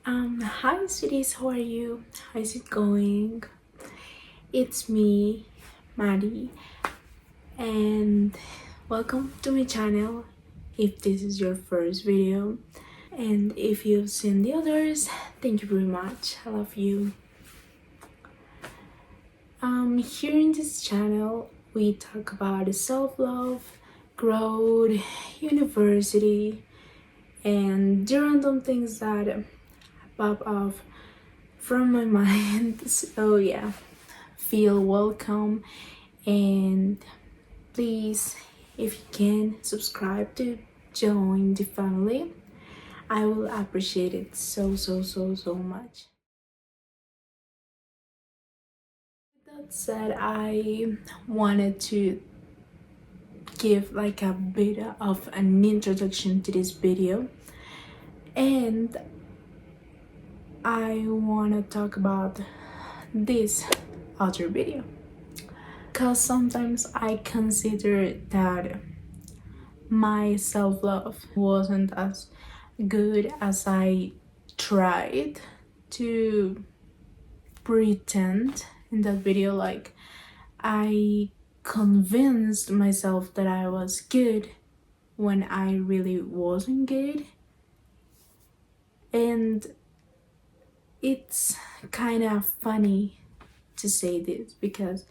Hi sweeties, how are you? How's it going? It's me, Maddie, and welcome to my channel if this is your first video. And if you've seen the others, thank you very much. I love you. Here in this channel, we talk about self-love, growth, university, and the random things that pop off from my mind. So yeah, feel welcome, and please, if you can, subscribe to join the family. I will appreciate it so much. With that said, I wanted to give like a bit of an introduction to this video, and I want to talk about this other video because sometimes I consider that my self-love wasn't as good as I tried to pretend in that video. Like, I convinced myself that I was good when I really wasn't good, and it's kind of funny to say this because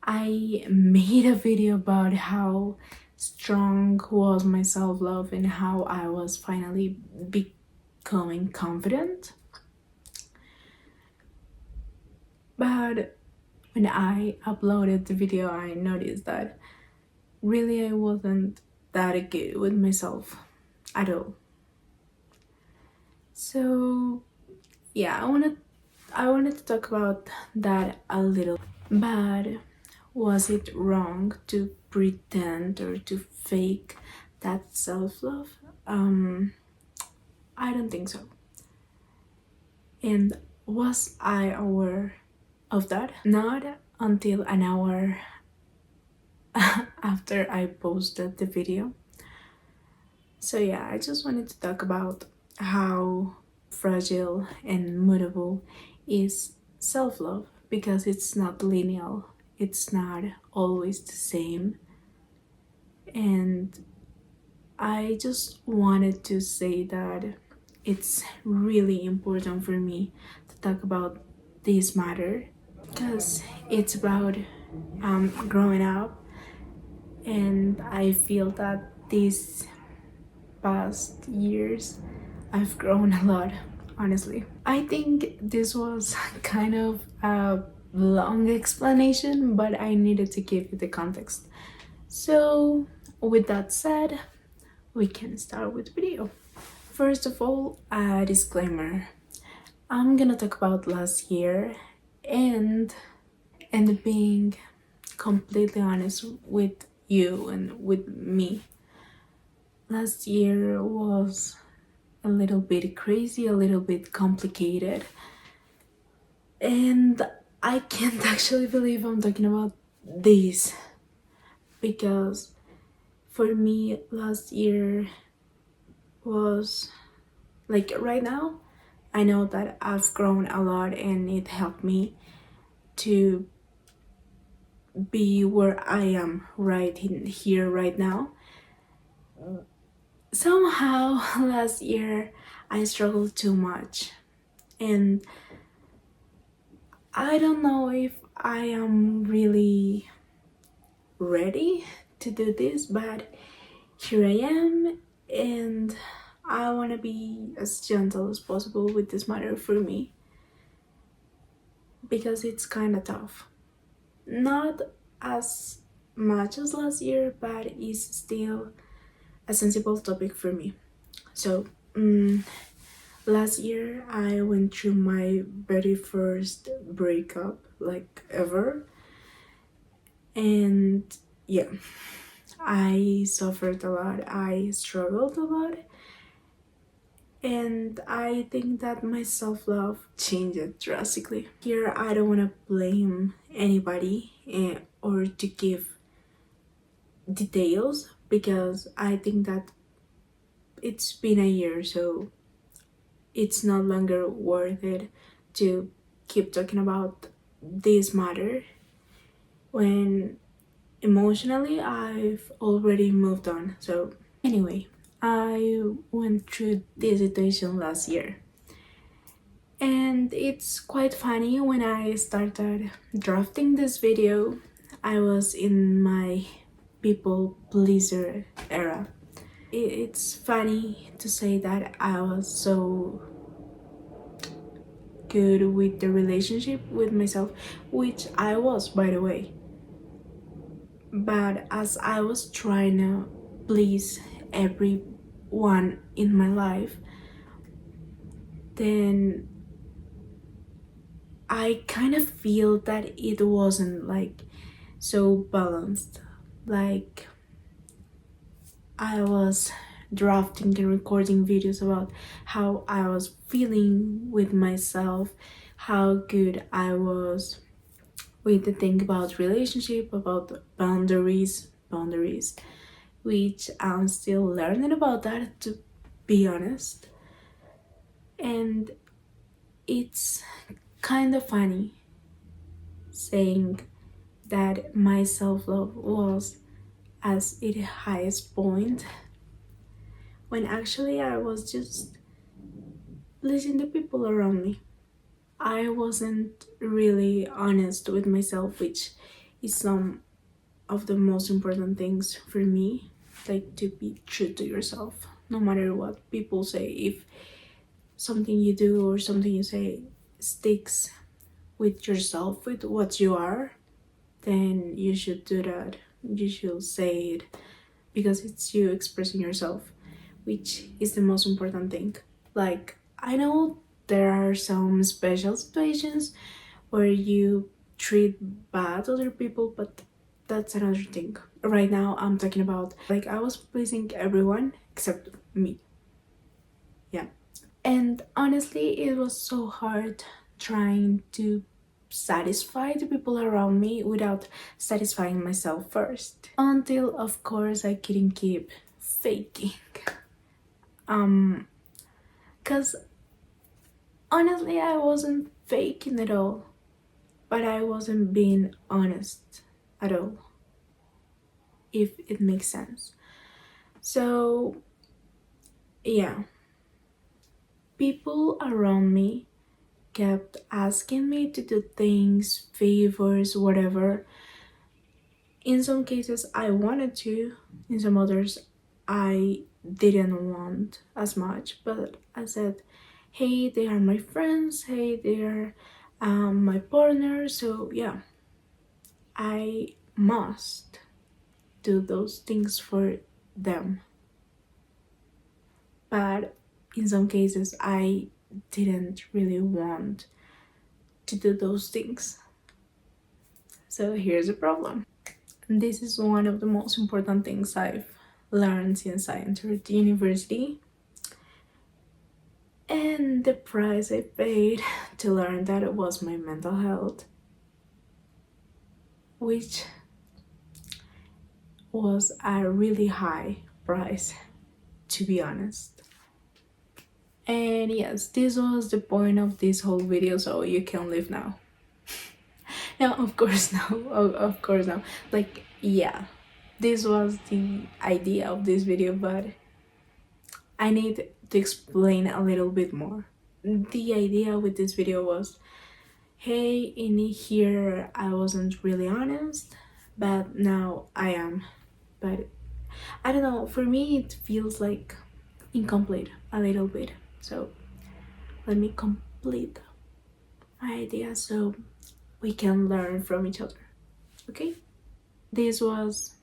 I made a video about how strong was my self-love and how I was finally becoming confident. But when I uploaded the video, I noticed that really I wasn't that good with myself at all. So yeah, I wanted to talk about that a little. But was it wrong to pretend or to fake that self-love? I don't think so. And was I aware of that? Not until an hour after I posted the video. So yeah, I just wanted to talk about how fragile and mutable is self-love, because it's not linear, it's not always the same. And I just wanted to say that it's really important for me to talk about this matter because it's about growing up, and I feel that these past years I've grown a lot, honestly. I think this was kind of a long explanation, but I needed to give you the context. So with that said, we can start with the video. First of all, a disclaimer. I'm gonna talk about last year, and being completely honest with you and with me. Last year was a little bit crazy, a little bit complicated, and I can't actually believe I'm talking about this, because for me last year was like, right now I know that I've grown a lot and it helped me to be where I am right in here right now. Somehow last year I struggled too much, and I don't know if I am really ready to do this, but here I am, and I want to be as gentle as possible with this matter for me, because it's kind of tough. Not as much as last year, but it's still a sensible topic for me. So last year I went through my very first breakup like ever, and yeah, I suffered a lot, I struggled a lot, and I think that my self-love changed drastically. Here I don't want to blame anybody or to give details, because I think that it's been a year, so it's no longer worth it to keep talking about this matter when emotionally I've already moved on. So anyway, I went through this situation last year, and it's quite funny. When I started drafting this video, I was in my people pleaser era. It's funny to say that I was so good with the relationship with myself, which I was, by the way. But as I was trying to please everyone in my life, then I kind of feel that it wasn't like so balanced. Like, I was drafting and recording videos about how I was feeling with myself, how good I was with the thing about relationship, about boundaries, which I'm still learning about that, to be honest. And it's kind of funny saying that my self-love was at its highest point when actually I was just pleasing the people around me. I wasn't really honest with myself, which is some of the most important things for me. Like, to be true to yourself, no matter what people say. If something you do or something you say sticks with yourself, with what you are, then you should do that. You should say it, because it's you expressing yourself, which is the most important thing. Like, I know there are some special situations where you treat bad other people, but that's another thing. Right now I'm talking about, like, I was pleasing everyone except me. Yeah. And honestly, it was so hard trying to satisfy the people around me without satisfying myself first. Until, of course, I couldn't keep faking. Cause honestly, I wasn't faking at all, but I wasn't being honest at all, if it makes sense. So, yeah, people around me kept asking me to do things, favors, whatever. In some cases, I wanted to, in some others, I didn't want as much, but I said, hey, they are my friends, hey, they are my partner, so yeah, I must do those things for them. But in some cases, I didn't really want to do those things. So here's the problem. And this is one of the most important things I've learned since I entered the university. And the price I paid to learn that it was my mental health, which was a really high price, to be honest. And yes, this was the point of this whole video, so you can leave now. No, of course no. Of course no. Like, yeah, this was the idea of this video, but I need to explain a little bit more. The idea with this video was, hey, in here I wasn't really honest, but now I am. But I don't know, for me it feels like incomplete a little bit. So let me complete my idea so we can learn from each other. Okay? This was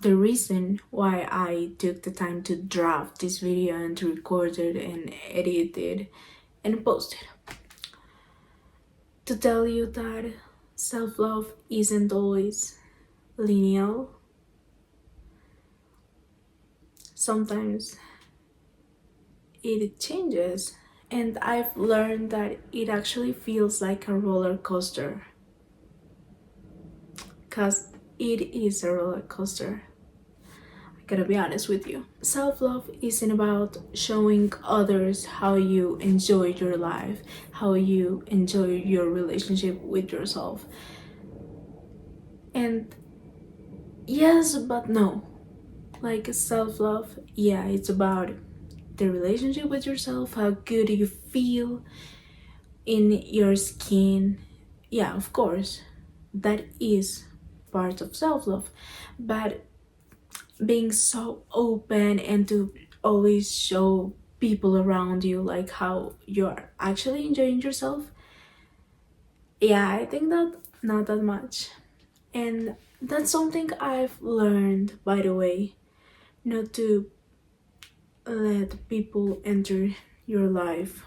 the reason why I took the time to draft this video and to record it and edit it and post it. To tell you that self-love isn't always linear. Sometimes it changes, and I've learned that it actually feels like a roller coaster, because it is a roller coaster. Gotta be honest with you. Self love isn't about showing others how you enjoy your life, how you enjoy your relationship with yourself. And yes, but no. Like self love, yeah, it's about the relationship with yourself, how good you feel in your skin. Yeah, of course, that is part of self love. But being so open and to always show people around you like how you're actually enjoying yourself, yeah, I think that not that much. And that's something I've learned, by the way, not to let people enter your life,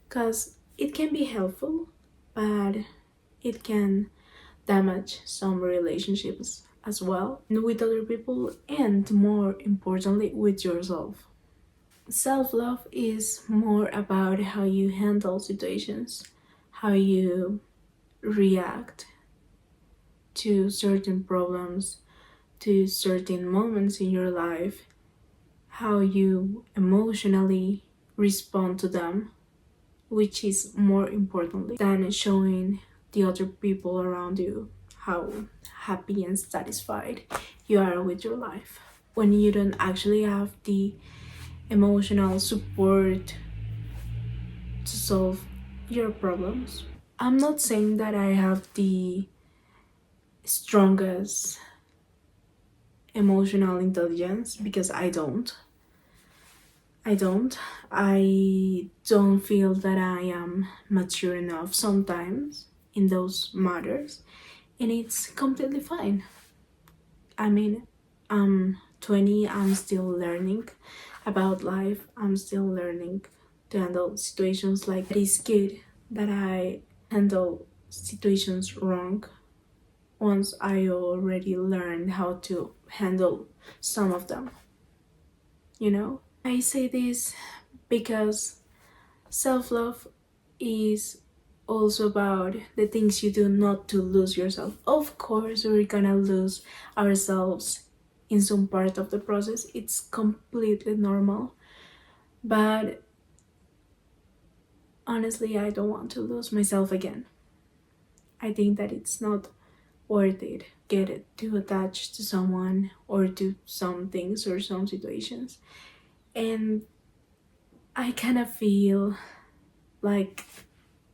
because it can be helpful, but it can damage some relationships as well with other people, and more importantly with yourself. Self-love is more about how you handle situations, how you react to certain problems, to certain moments in your life, how you emotionally respond to them, which is more importantly than showing the other people around you how happy and satisfied you are with your life. When you don't actually have the emotional support to solve your problems. I'm not saying that I have the strongest emotional intelligence because I don't. I don't. I don't feel that I am mature enough sometimes in those matters, and it's completely fine. I mean, I'm 20, I'm still learning about life, I'm still learning to handle situations like that. It's good that I handle situations wrong once I already learned how to handle some of them, you know? I say this because self love is also about the things you do not to lose yourself. Of course, we're gonna lose ourselves in some part of the process, it's completely normal. But honestly, I don't want to lose myself again. I think that it's not worth it. Get it too attached to someone or to some things or some situations. And I kind of feel like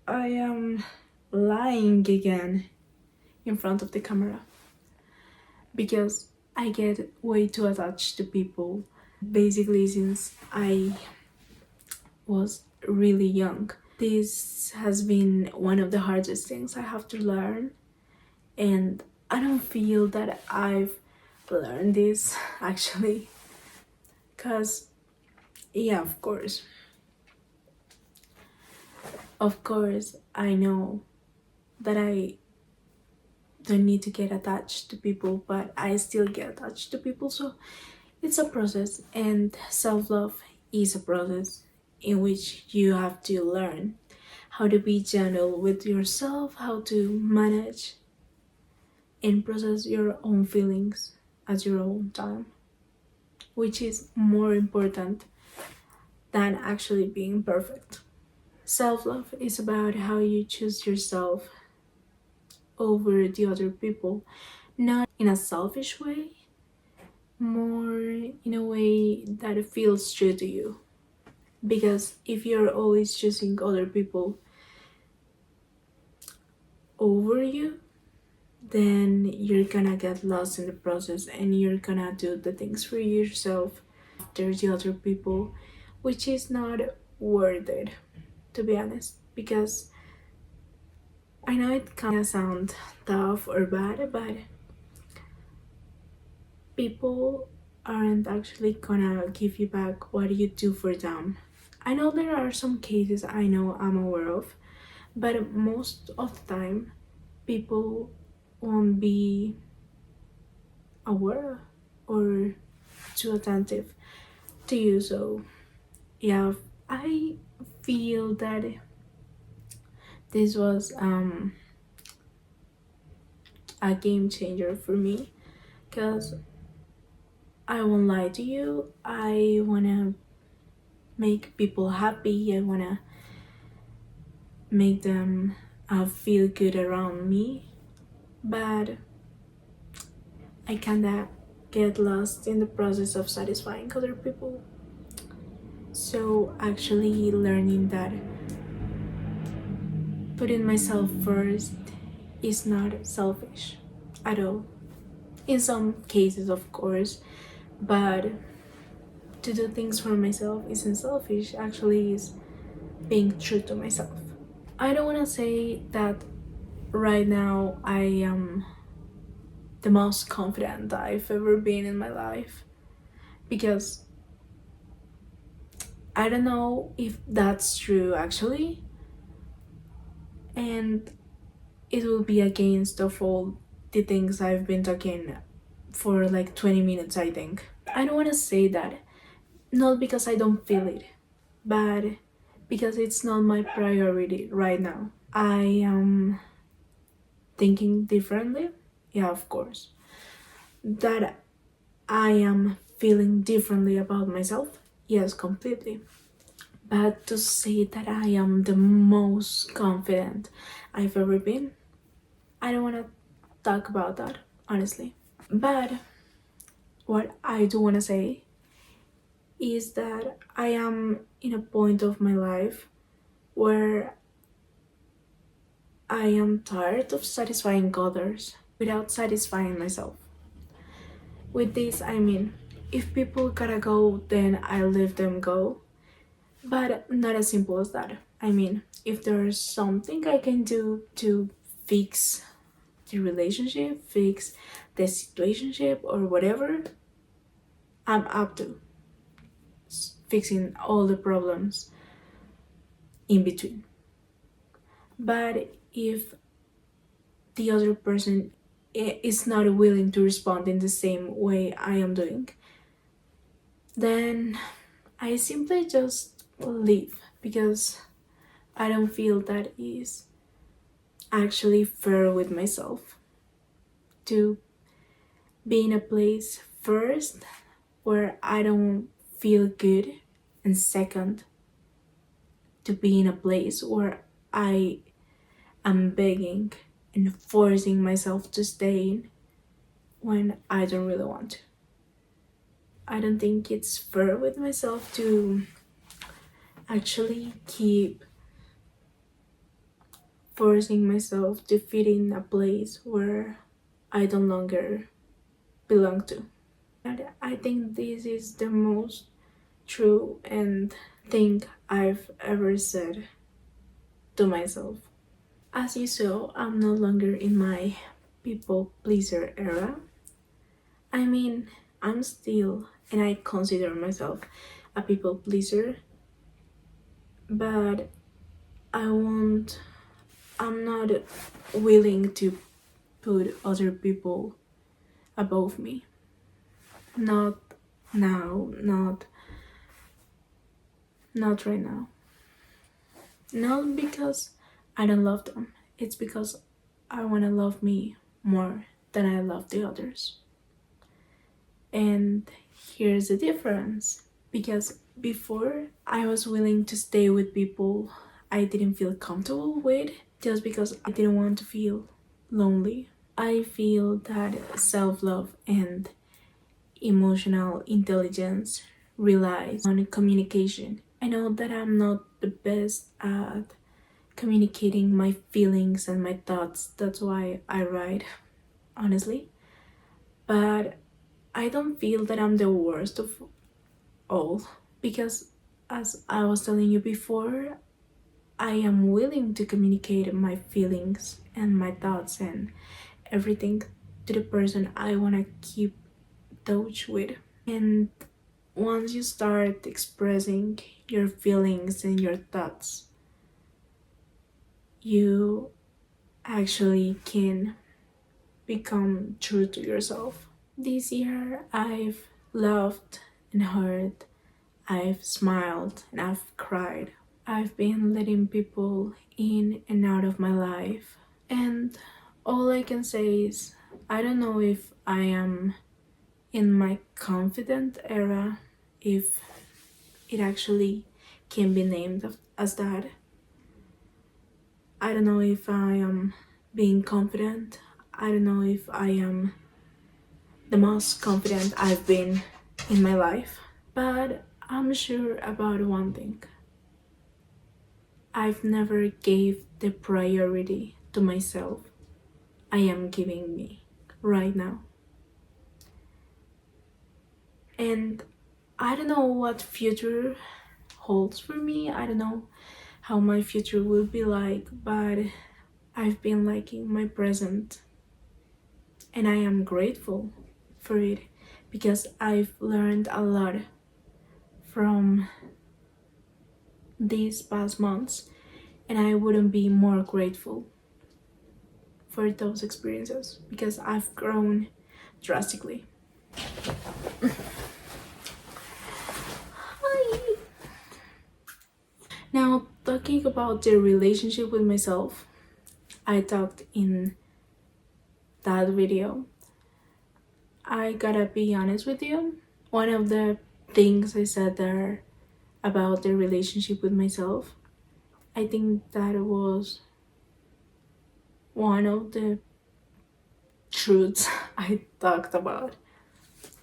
I am lying again in front of the camera because I get way too attached to people basically since I was really young. This has been one of the hardest things I have to learn, and I don't feel that I've learned this actually, because yeah, of course I know that I don't need to get attached to people, but I still get attached to people. So it's a process, and self-love is a process in which you have to learn how to be gentle with yourself, how to manage and process your own feelings at your own time, which is more important than actually being perfect. Self love is about how you choose yourself over the other people, not in a selfish way, more in a way that feels true to you. Because if you're always choosing other people over you, then you're gonna get lost in the process and you're gonna do the things for yourself after the other people, which is not worth it, to be honest. Because I know it kind of sound tough or bad, but people aren't actually gonna give you back what you do for them. I know there are some cases I know I'm aware of, but most of the time people won't be aware or too attentive to you. So yeah, I feel that this was a game changer for me, because I won't lie to you. I wanna make people happy. I wanna make them feel good around me. But I kinda get lost in the process of satisfying other people. So actually learning that putting myself first is not selfish at all. In some cases, of course, but to do things for myself isn't selfish, actually is being true to myself. I don't want to say that right now I am the most confident I've ever been in my life, because I don't know if that's true actually, and it will be against of all the things I've been talking for like 20 minutes, I think. I don't want to say that, not because I don't feel it, but because it's not my priority right now. I am thinking differently, yeah, of course. That I am feeling differently about myself, yes, completely. But to say that I am the most confident I've ever been, I don't want to talk about that, honestly. But what I do want to say is that I am in a point of my life where I am tired of satisfying others without satisfying myself. With this, I mean, if people gotta go, then I let them go. But not as simple as that. I mean, if there's something I can do to fix the relationship, fix the situationship, or whatever, I'm up to fixing all the problems in between. But if the other person is not willing to respond in the same way I am doing, then I simply just leave, because I don't feel that is actually fair with myself to be in a place first where I don't feel good, and second to be in a place where I am begging and forcing myself to stay in when I don't really want to. I don't think it's fair with myself to actually keep forcing myself to fit in a place where I no longer belong to. And I think this is the most true and thing I've ever said to myself. As you saw, I'm no longer in my people pleaser era. I mean, I'm still, and I consider myself a people pleaser, but I won't, I'm not willing to put other people above me. Not now, not right now. Not because I don't love them. It's because I want to love me more than I love the others. And here's the difference. Because before I was willing to stay with people I didn't feel comfortable with, just because I didn't want to feel lonely. I feel that self-love and emotional intelligence relies on communication. I know that I'm not the best at communicating my feelings and my thoughts. That's why I write, honestly. But I don't feel that I'm the worst of all, because, as I was telling you before, I am willing to communicate my feelings and my thoughts and everything to the person I want to keep touch with. And once you start expressing your feelings and your thoughts, you actually can become true to yourself. This year, I've laughed and heard, I've smiled and I've cried. I've been letting people in and out of my life. And all I can say is, I don't know if I am in my confident era, if it actually can be named as that. I don't know if I am being confident. I don't know if I am the most confident I've been in my life. But I'm sure about one thing. I've never gave the priority to myself I am giving me right now. And I don't know what future holds for me. I don't know how my future will be like, but I've been liking my present and I am grateful for it because I've learned a lot from these past months and I wouldn't be more grateful for those experiences because I've grown drastically. Now, talking about the relationship with myself, I talked in that video. I gotta be honest with you. One of the things I said there about the relationship with myself, I think that was one of the truths I talked about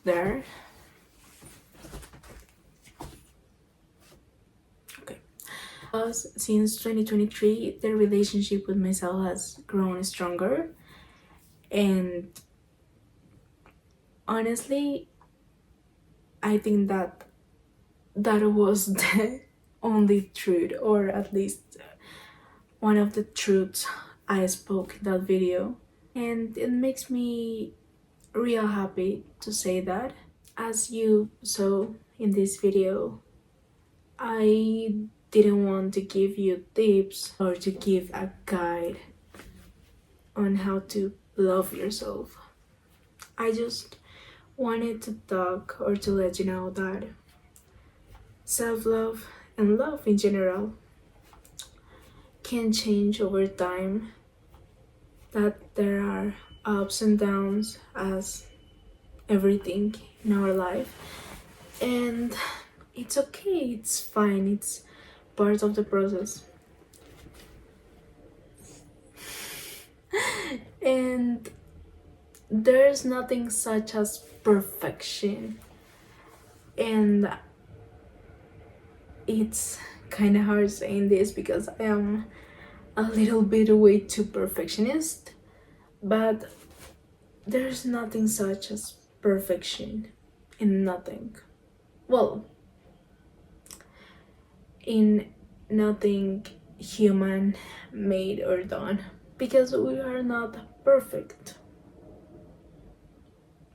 there. Okay. Since 2023, the relationship with myself has grown stronger, and honestly, I think that that was the only truth, or at least one of the truths I spoke in that video. And it makes me real happy to say that. As you saw in this video, I didn't want to give you tips or to give a guide on how to love yourself. I just wanted to talk or to let you know that self-love and love in general can change over time, that there are ups and downs as everything in our life, and it's okay, it's fine, it's part of the process. And there's nothing such as perfection, and it's kind of hard saying this because I am a little bit way too perfectionist, but there's nothing such as perfection in nothing. Well, in nothing human made or done, because we are not perfect.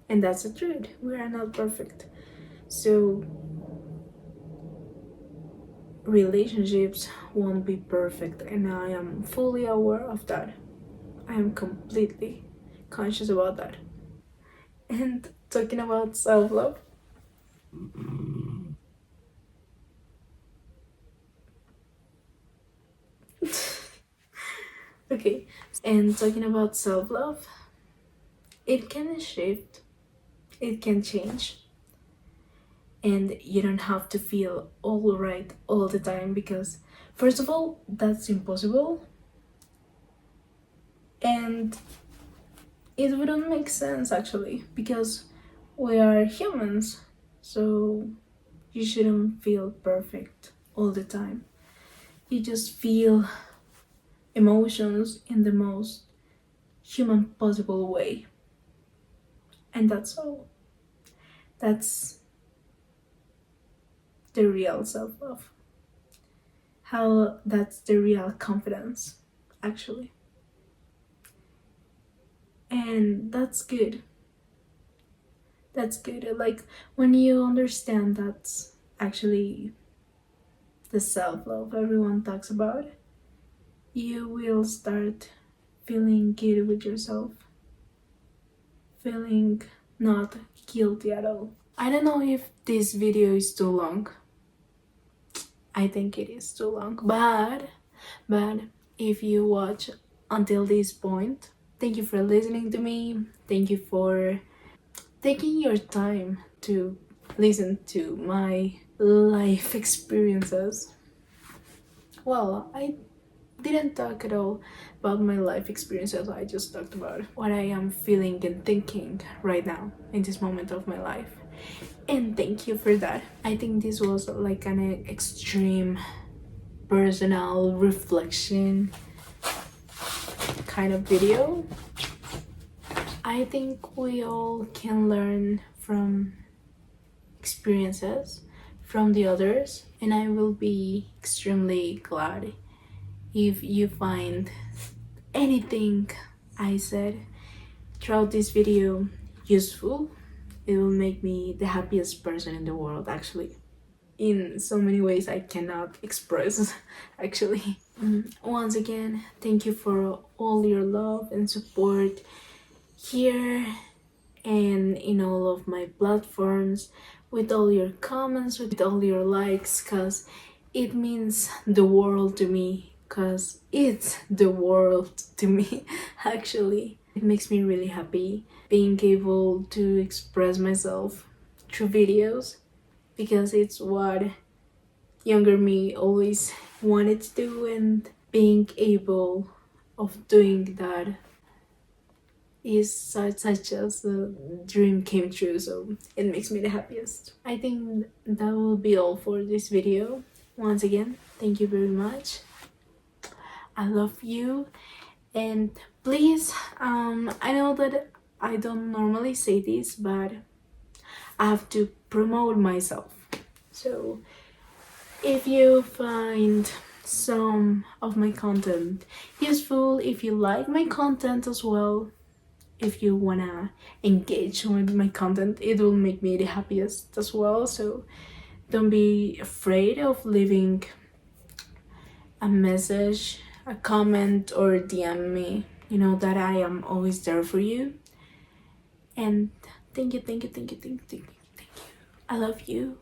And that's the truth, we are not perfect. So relationships won't be perfect, and I am fully aware of that. I am completely conscious about that. And talking about self-love, okay, and talking about self-love, it can shift, it can change, and you don't have to feel all right all the time, because first of all, that's impossible, and it wouldn't make sense actually, because we are humans, so you shouldn't feel perfect all the time. You just feel emotions in the most human possible way, and that's all. That's the real self-love, how that's the real confidence actually, and that's good. That's good, like when you understand that's actually the self-love everyone talks about, you will start feeling good with yourself, feeling not guilty at all. I don't know if this video is too long. I think it is too long, but if you watch until this point, thank you for listening to me. Thank you for taking your time to listen to my life experiences. Well, I didn't talk at all about my life experiences. I just talked about what I am feeling and thinking right now in this moment of my life. And thank you for that. I think this was like an extreme personal reflection kind of video. I think we all can learn from experiences from the others, and I will be extremely glad if you find anything I said throughout this video useful. It will make me the happiest person in the world, actually, in so many ways I cannot express. Actually, once again, thank you for all your love and support here and in all of my platforms, with all your comments, with all your likes, because it means the world to me, because it's the world to me. Actually, it makes me really happy being able to express myself through videos, because it's what younger me always wanted to do, and being able of doing that is such as a dream came true, so it makes me the happiest. I think that will be all for this video. Once again, thank you very much. I love you, and please, I know that I don't normally say this, but I have to promote myself. So if you find some of my content useful, if you like my content as well, if you wanna engage with my content, it will make me the happiest as well. So don't be afraid of leaving a message, a comment, or DM me. You know that I am always there for you. And thank you. I love you.